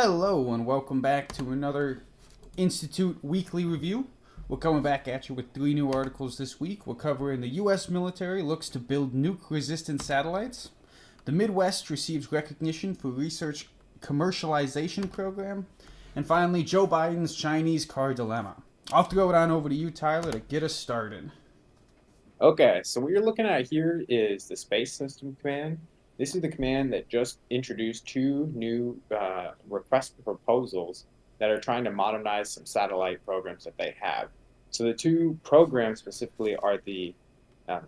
Hello and welcome back to another Institute Weekly Review. We're coming back at you with three new articles this week. We're covering the U.S. military looks to build nuke-resistant satellites. The Midwest receives recognition for research commercialization program. And finally, Joe Biden's Chinese car dilemma. I'll throw it on over to you, Tyler, to get us started. Okay, so what you're looking at here is the Space System Command. This is the command that just introduced two new request for proposals that are trying to modernize some satellite programs that they have. So the two programs specifically are uh,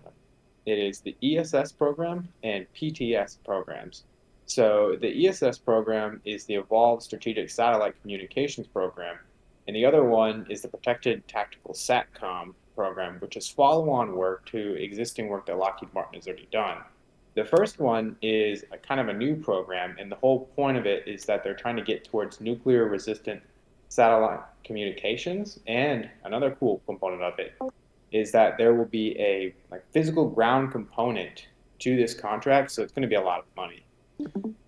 it is the ESS program and PTS programs. So the ESS program is the Evolved Strategic Satellite Communications Program, and the other one is the Protected Tactical SATCOM program, which is follow-on work to existing work that Lockheed Martin has already done. The first one is a kind of a new program, and the whole point of it is that they're trying to get towards nuclear-resistant satellite communications. And another cool component of it is that there will be a like physical ground component to this contract, so it's going to be a lot of money.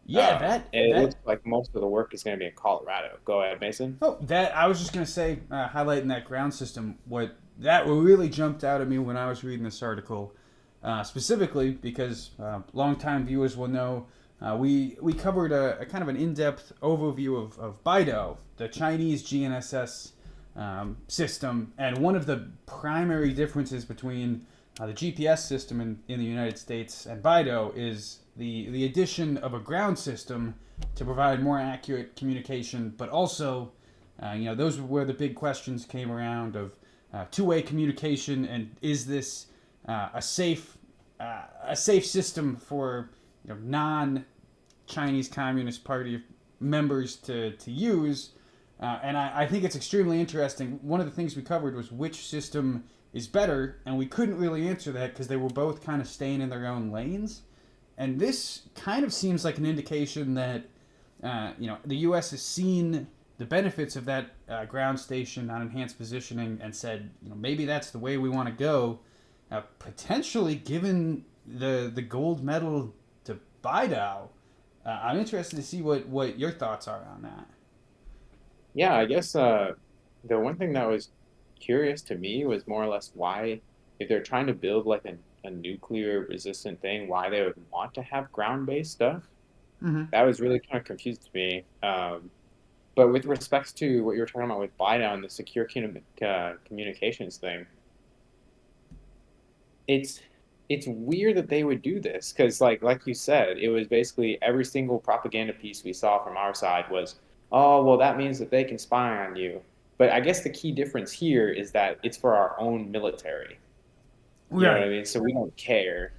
Yeah, that And it looks that like most of the work is going to be in Colorado. Go ahead, Mason. Oh, that I was just gonna say, highlighting that ground system. What that really jumped out at me when I was reading this article, specifically because longtime viewers will know we covered a kind of an in-depth overview of BeiDou, the Chinese GNSS system, and one of the primary differences between the GPS system in the United States and BeiDou is the addition of a ground system to provide more accurate communication, but also, those were where the big questions came around of two-way communication and is this a safe system for non-Chinese Communist Party members to use. And I think it's extremely interesting. One of the things we covered was which system is better, and we couldn't really answer that because they were both kind of staying in their own lanes. And this kind of seems like an indication that the U.S. has seen the benefits of that ground station on enhanced positioning and said, maybe that's the way we want to go. Potentially, given the gold medal to BeiDou, I'm interested to see what your thoughts are on that. Yeah, I guess the one thing that was curious to me was more or less why, if they're trying to build like a nuclear resistant thing, why they would want to have ground-based stuff. Mm-hmm. That was really kind of confused to me. But with respects to what you were talking about with Biden and the secure communications thing, it's it's weird that they would do this because like you said, it was basically every single propaganda piece we saw from our side was, oh well, that means that they can spy on you. But I guess the key difference here is that it's for our own military. You know what Right. I mean? So we don't care.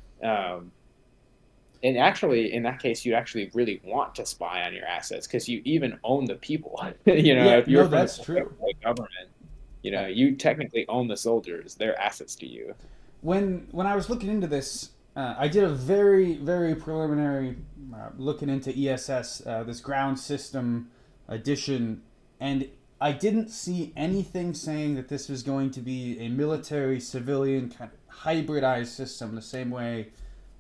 And actually, in that case, you actually really want to spy on your assets because you even own the people. Yeah. If you're No, from the that's true. government, Uh, you technically own the soldiers. They're assets to you. when I was looking into this, I did a very preliminary looking into ESS, this ground system addition, and I didn't see anything saying that this was going to be a military civilian kind of hybridized system the same way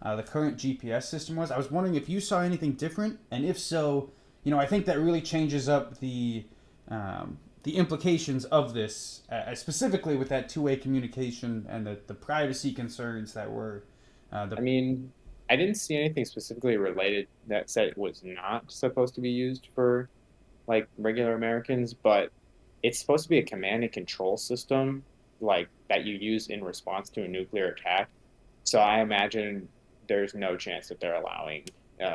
the current GPS system was. I was wondering if you saw anything different, and if so, I think that really changes up the implications of this, specifically with that two-way communication and the privacy concerns that were the I mean, I didn't see anything specifically related that said it was not supposed to be used for like regular Americans, but it's supposed to be a command and control system like that you use in response to a nuclear attack. So I imagine there's no chance that they're allowing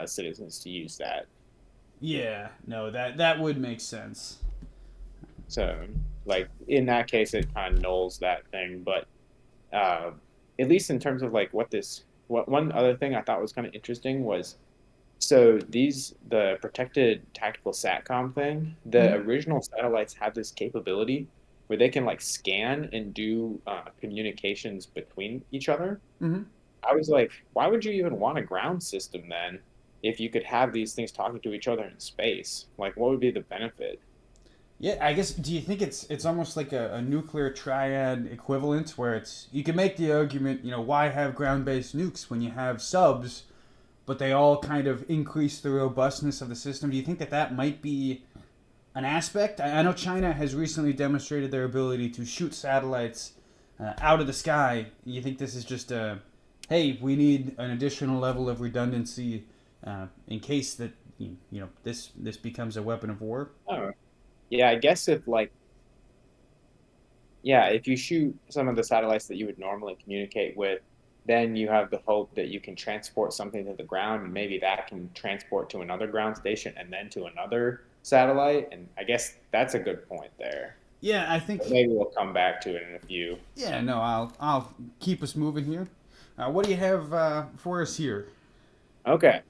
citizens to use that. yeah, no, that would make sense. So like in that case, it kind of nulls that thing. But uh, at least in terms of like what one other thing I thought was kind of interesting was so the protected tactical satcom thing, the Mm-hmm. original satellites have this capability where they can like scan and do communications between each other. Mm-hmm. I was like, why would you even want a ground system then if you could have these things talking to each other in space? Like, what would be the benefit? Yeah, I guess. Do you think it's almost like a nuclear triad equivalent, where it's you can make the argument, why have ground-based nukes when you have subs, but they all kind of increase the robustness of the system? Do you think that might be an aspect. I know China has recently demonstrated their ability to shoot satellites out of the sky. You think this is just a, hey, we need an additional level of redundancy in case that this becomes a weapon of war? Oh, yeah, I guess if like yeah, if you shoot some of the satellites that you would normally communicate with, then you have the hope that you can transport something to the ground, and maybe that can transport to another ground station and then to another satellite. And I guess that's a good point there. Yeah, I But think. maybe we'll come back to it in a few. Yeah, no, I'll keep us moving here. What do you have for us here? Okay.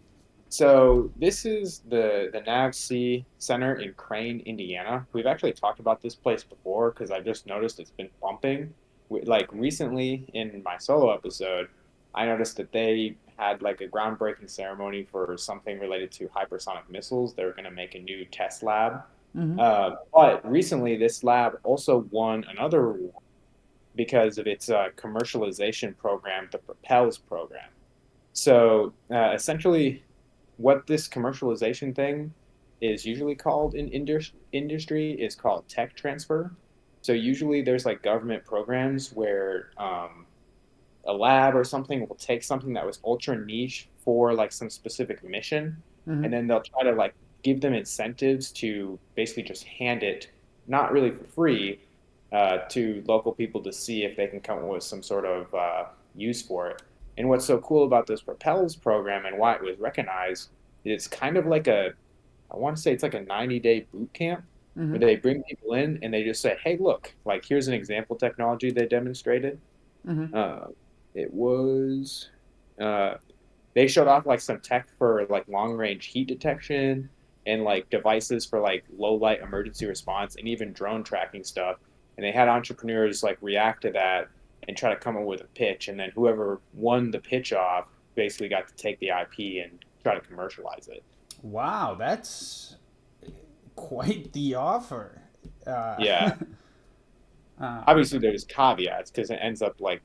So this is the NAVC Center in Crane, Indiana. We've actually talked about this place before because I just noticed it's been bumping. Like recently in my solo episode, I noticed that they had like a groundbreaking ceremony for something related to hypersonic missiles. They were going to make a new test lab. Mm-hmm. But recently, this lab also won another award because of its commercialization program, the Propels program. So essentially, what this commercialization thing is usually called in industry is called tech transfer. So usually there's like government programs where a lab or something will take something that was ultra niche for like some specific mission, Mm-hmm. and then they'll try to like give them incentives to basically just hand it, not really for free, to local people to see if they can come up with some sort of use for it. And what's so cool about this Propels program and why it was recognized, it's kind of like I want to say it's like a 90-day boot camp Mm-hmm. where they bring people in and they just say, hey, look, like here's an example technology they demonstrated. Mm-hmm. Uh, it was uh, they showed off like some tech for like long range heat detection and like devices for like low light emergency response and even drone tracking stuff. And they had entrepreneurs like react to that and try to come up with a pitch. And then whoever won the pitch off basically got to take the IP and try to commercialize it. Wow, that's quite the offer. Uh, Yeah. uh, Obviously, there's caveats because it ends up like,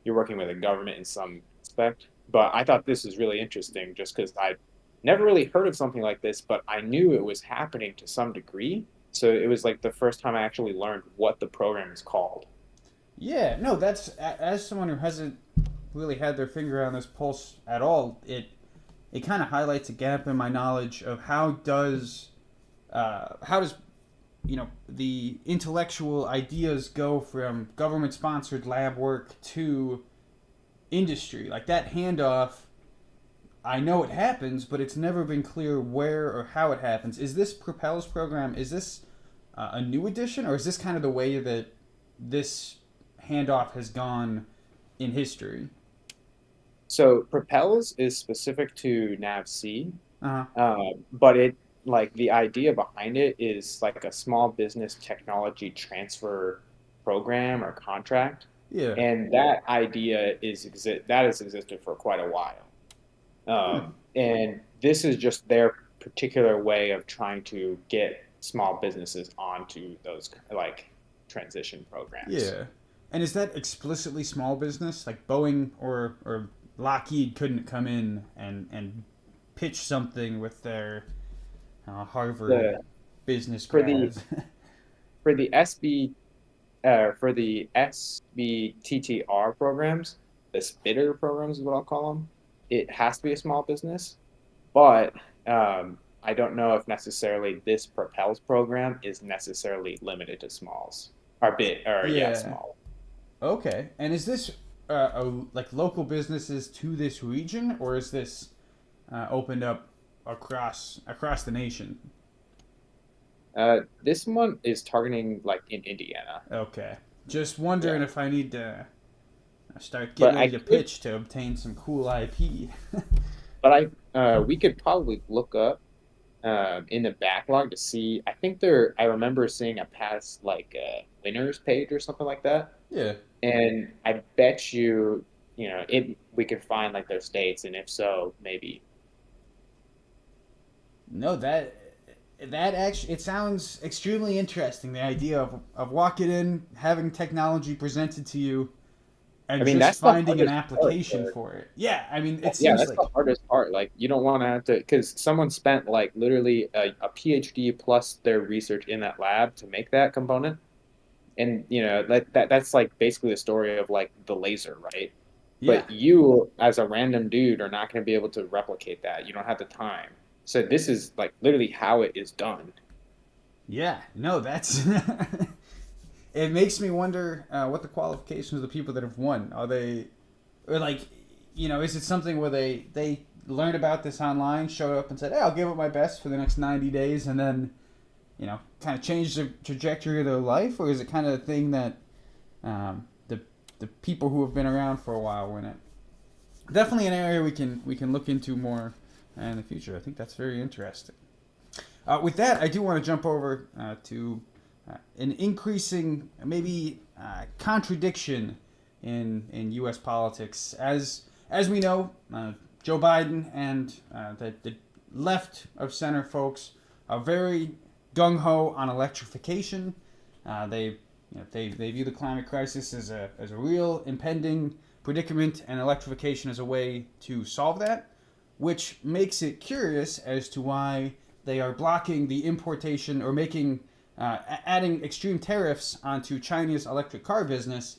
you're working with a government in some aspect. But I thought this was really interesting just because I never really heard of something like this, but I knew it was happening to some degree. So it was like the first time I actually learned what the program is called. yeah, no, that's as someone who hasn't really had their finger on this pulse at all. It kind of highlights a gap in my knowledge of how does the intellectual ideas go from government sponsored lab work to industry, like that handoff. I know it happens, but it's never been clear where or how it happens. Is this Propels program, is this a new edition, or is this kind of the way that this handoff has gone in history? So Propels is specific to NavC, Uh-huh. but it like the idea behind it is like a small business technology transfer program or contract, Yeah. and that idea that has existed for quite a while. Huh. And this is just their particular way of trying to get small businesses onto those like transition programs. Yeah. And is that explicitly small business? Like Boeing or Lockheed couldn't come in and pitch something with their Harvard The business for the grads. for the for the SBTTR programs, the spitter programs is what I'll call them. It has to be a small business, but I don't know if necessarily this Propels program is necessarily limited to smalls or bit or yeah, Yeah. small. Okay. And is this like local businesses to this region, or is this opened up across the nation? This one is targeting like in Indiana, Okay. Just yeah. wondering if I need to start getting But ready to pitch to obtain some cool IP. we could probably look up in the backlog to see. I think there. I remember seeing a past like winners page or something like that, Yeah. and I bet you, it. We could find like their states, and if so, maybe. No, that actually it sounds extremely interesting. The idea of walking in, having technology presented to you, I and mean, just that's the finding an hardest part. application for it. Yeah, I mean, it Yeah, seems that's the like hardest part. Like, you don't want to have to, because someone spent like literally a PhD plus their research in that lab to make that component. And that's like basically the story of like the laser, right? yeah, But you, as a random dude, are not going to be able to replicate that. You don't have the time. So this is like literally how it is done. yeah. No, that's it makes me wonder what the qualifications of the people that have won are. They or like, is it something where they learned about this online, showed up and said, "Hey, I'll give it my best for the next 90 days," and then kind of change the trajectory of their life, or is it kind of a thing that the people who have been around for a while win it? Definitely an area we can look into more in the future. I think that's very interesting. With that, I do want to jump over to an increasing maybe contradiction in U.S. politics. As we know, Joe Biden and the left of center folks are very gung ho on electrification. They view the climate crisis as a real impending predicament, and electrification as a way to solve that, which makes it curious as to why they are blocking the importation or adding extreme tariffs onto China's electric car business.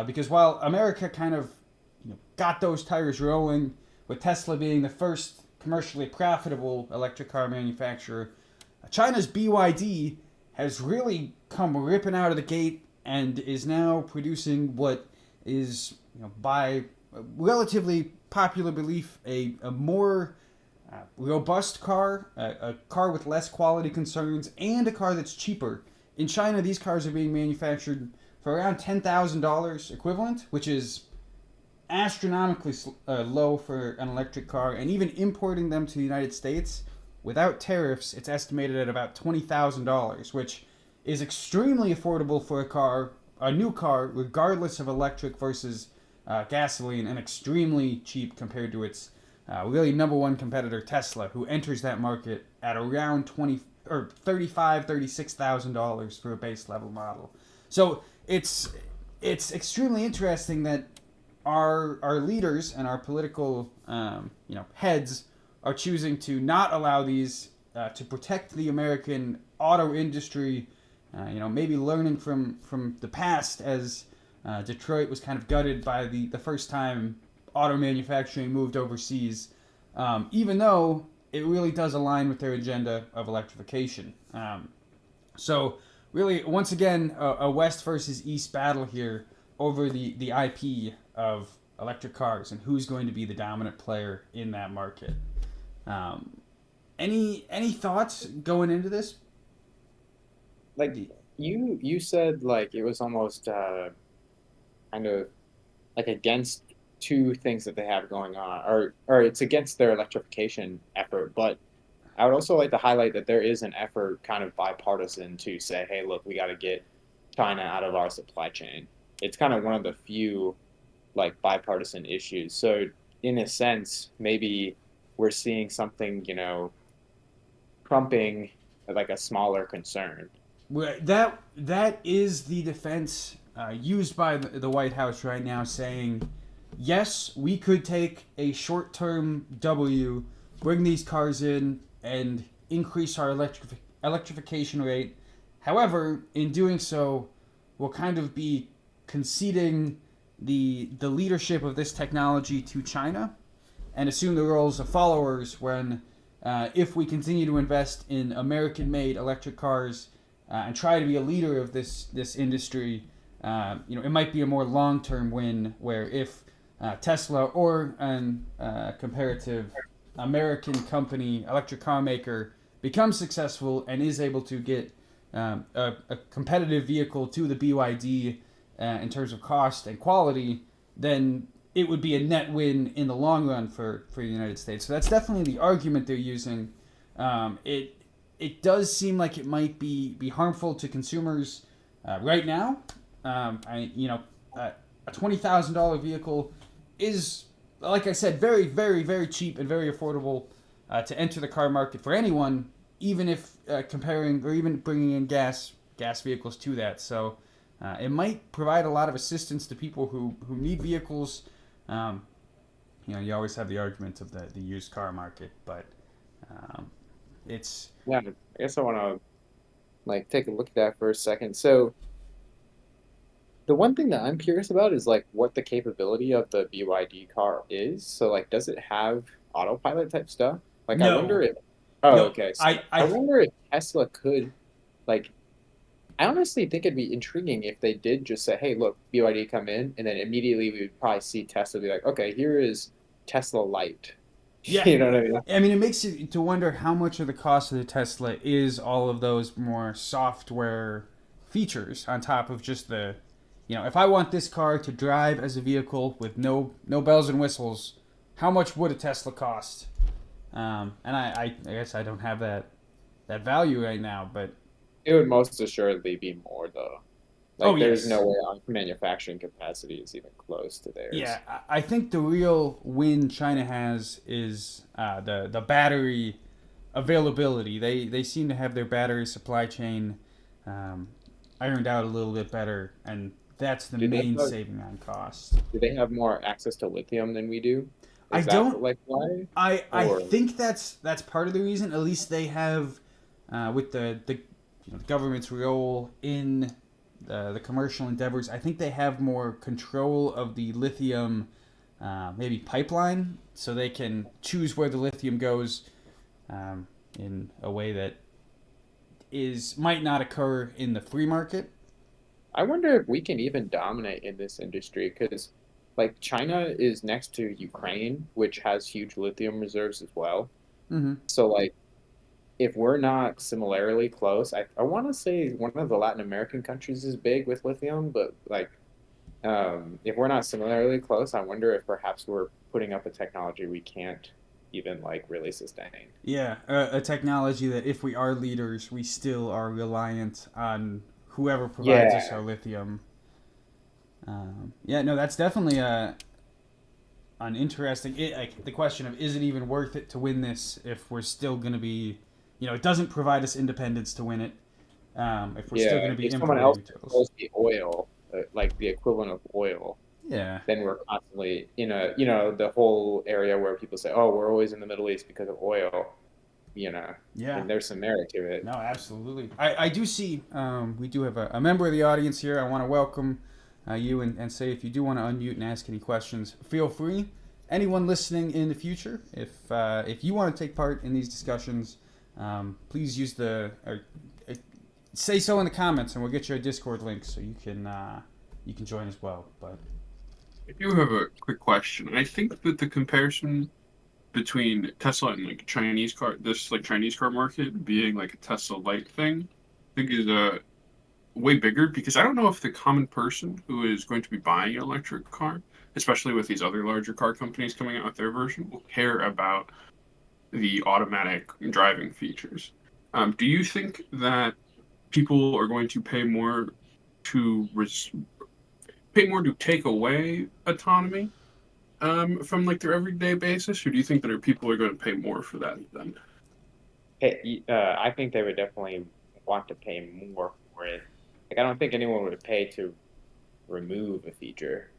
Because while America kind of got those tires rolling, with Tesla being the first commercially profitable electric car manufacturer, China's BYD has really come ripping out of the gate and is now producing what is, by relatively popular belief, a more robust car, a car with less quality concerns, and a car that's cheaper. In China, these cars are being manufactured for around $10,000 equivalent, which is astronomically low for an electric car. And even importing them to the United States without tariffs, it's estimated at about $20,000, which is extremely affordable for a new car, regardless of electric versus gasoline, and extremely cheap compared to its really number one competitor, Tesla, who enters that market at around $36,000 for a base level model. So it's extremely interesting that our leaders and our political heads are choosing to not allow these to protect the American auto industry. Maybe learning from the past, as Detroit was kind of gutted by the first time auto manufacturing moved overseas, even though it really does align with their agenda of electrification. So really, once again, a West versus East battle here over the IP of electric cars and who's going to be the dominant player in that market. Any thoughts going into this? Like you said, like it was almost kind of like against two things that they have going on, or it's against their electrification effort. But I would also like to highlight that there is an effort, kind of bipartisan, to say, hey, look, we got to get China out of our supply chain. It's kind of one of the few like bipartisan issues. So in a sense, maybe we're seeing something, trumping like a smaller concern. That is the defense used by the White House right now, saying, yes, we could take a short-term W, bring these cars in, and increase our electrification rate. However, in doing so, we'll kind of be conceding the leadership of this technology to China, and assume the roles of followers when, if we continue to invest in American-made electric cars and try to be a leader of this industry, it might be a more long-term win, where if Tesla or a comparative American company, electric car maker, becomes successful and is able to get a competitive vehicle to the BYD in terms of cost and quality, then it would be a net win in the long run for the United States. So that's definitely the argument they're using. It does seem like it might be harmful to consumers right now. A $20,000 vehicle is, like I said, very, very, very cheap and very affordable to enter the car market for anyone, even if comparing or even bringing in gas vehicles to that. So It might provide a lot of assistance to people who need vehicles. You always have the argument of the used car market, but um, it's Yeah, I guess I want to like take a look at that for a second. So the one thing that I'm curious about is like what the capability of the BYD car is. So like, does it have autopilot type stuff? Like, I wonder no, if. Oh, no. okay. So I I wonder if Tesla could like. I honestly think it'd be intriguing if they did just say, "Hey, look, BYD come in," and then immediately we would probably see Tesla be like, "Okay, here is Tesla Light." Yeah, You know what I mean? I mean, it makes you to wonder how much of the cost of the Tesla is all of those more software features on top of just if I want this car to drive as a vehicle with no bells and whistles, how much would a Tesla cost? And I guess I don't have that value right now, but It would most assuredly be more though. oh Like, there's no yes, way our manufacturing capacity is even close to yeah, theirs. I think the real win China has is the battery availability. They seem to have their battery supply chain um, ironed out a little bit better, and that's the Do they main have saving on cost. do they have more access to lithium than we do? I Is that don't. like why? I Or think that's part of the reason. At least they have with the government's role in the commercial endeavors. I think they have more control of the lithium, maybe pipeline, so they can choose where the lithium goes in a way that is might not occur in the free market. I wonder if we can even dominate in this industry because like China is next to Ukraine, which has huge lithium reserves as well. Mm-hmm. So like if we're not similarly close, I want to say one of the Latin American countries is big with lithium, but like if we're not similarly close, I wonder if perhaps we're putting up a technology we can't even like really sustain. Yeah, a technology that if we are leaders, we still are reliant on whoever provides us our Yeah. lithium. Yeah, no, that's definitely an interesting. Like the question of is it even worth it to win this if we're still going to be, it doesn't provide us independence to win it. If we're still Yeah, going to be if someone importing else materials. controls the oil, like the equivalent of oil, Yeah, then we're constantly in the whole area where people say, "Oh, we're always in the Middle East because of oil," you know, yeah. and there's some merit to it. No, absolutely. I do see we do have a member of the audience here. I want to welcome you and say if you do want to unmute and ask any questions, feel free. Anyone listening in the future, if you want to take part in these discussions, please use say so in the comments, and we'll get you a Discord link so you can join as well. But I do have a quick question. I think that the comparison between Tesla and like Chinese car market being like a Tesla light thing, I think is way bigger because I don't know if the common person who is going to be buying an electric car, especially with these other larger car companies coming out with their version, will care about the automatic driving features. Do you think that people are going to to res- pay more to take away autonomy from like their everyday basis, or do you think that people are going to pay more for that then? I think they would definitely want to pay more for it. Like, I don't think anyone would pay to remove a feature.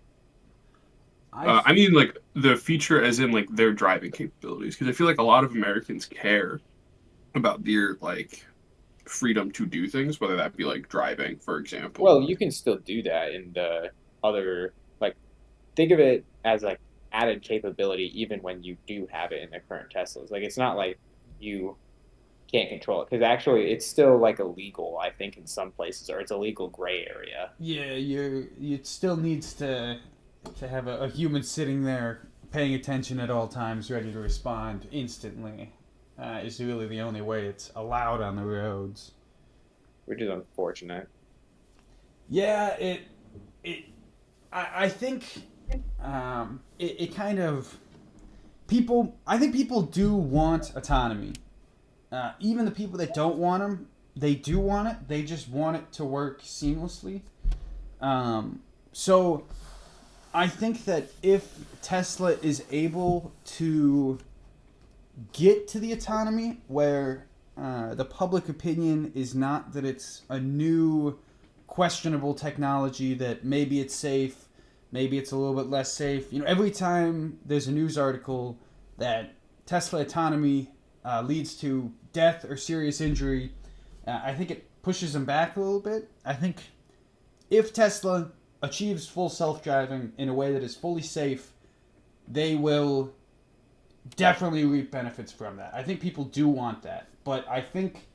I I mean, like the feature, as in like their driving capabilities, because I feel like a lot of Americans care about their like freedom to do things, whether that be like driving, for example. Well, you can still do that in the other, like, think of it as like added capability even when you do have it in the current Teslas. Like, it's not like you can't control it because actually it's still like illegal, I think, in some places, or it's a legal gray area. Yeah, it still needs to have a human sitting there paying attention at all times, ready to respond instantly. Is really the only way it's allowed on the roads. Which is unfortunate. Yeah, it I think it kind of people. I think people do want autonomy. Even the people that don't want them, they do want it. They just want it to work seamlessly. So I think that if Tesla is able to get to the autonomy where the public opinion is not that it's a new questionable technology that maybe it's safe, maybe it's a little bit less safe. Every time there's a news article that Tesla autonomy leads to death or serious injury, I think it pushes them back a little bit. I think if Tesla achieves full self-driving in a way that is fully safe, they will definitely reap benefits from that. I think people do want that. But I think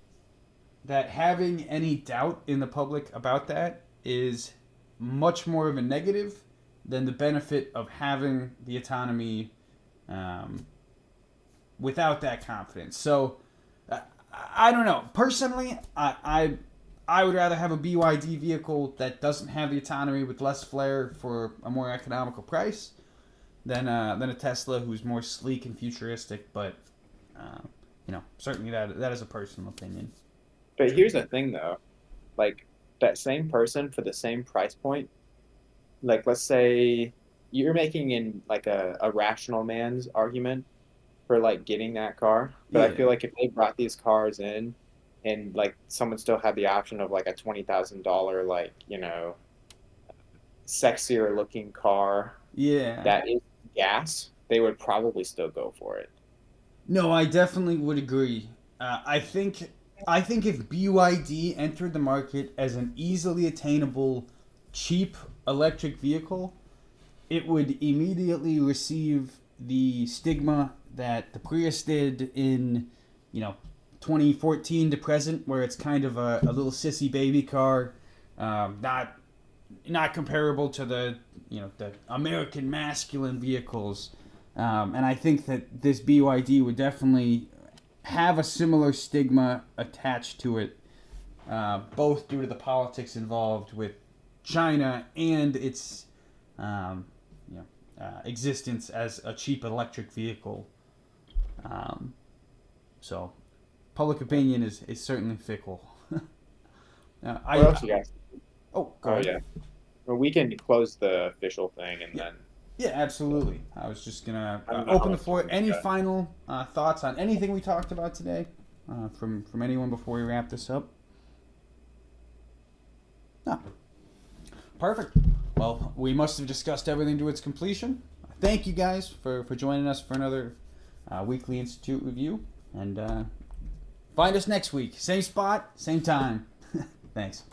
that having any doubt in the public about that is much more of a negative than the benefit of having the autonomy without that confidence. So, I don't know. Personally, I would rather have a BYD vehicle that doesn't have the autonomy with less flair for a more economical price than a Tesla who's more sleek and futuristic. But certainly that is a personal opinion. But here's the thing, though, like that same person for the same price point, like let's say you're making in like a rational man's argument for like getting that car, but I Yeah. feel like if they brought these cars in and like someone still had the option of like a $20,000 like sexier looking car Yeah. that is gas, they would probably still go for it. No, I definitely would agree. I think if BYD entered the market as an easily attainable, cheap electric vehicle, it would immediately receive the stigma that the Prius did in, 2014 to present, where it's kind of a little sissy baby car, not comparable to the American masculine vehicles. And I think that this BYD would definitely have a similar stigma attached to it, both due to the politics involved with China and its existence as a cheap electric vehicle. So, public opinion is certainly fickle. What else you guys? Go Oh ahead. yeah. Well, we can close the official thing and then. Yeah, absolutely. I was just gonna I don't know open how the floor. much Any we got. final thoughts on anything we talked about today, from anyone before we wrap this up? No. Perfect. Well, we must have discussed everything to its completion. Thank you guys for joining us for another weekly Institute review, and find us next week. Same spot, same time. Thanks.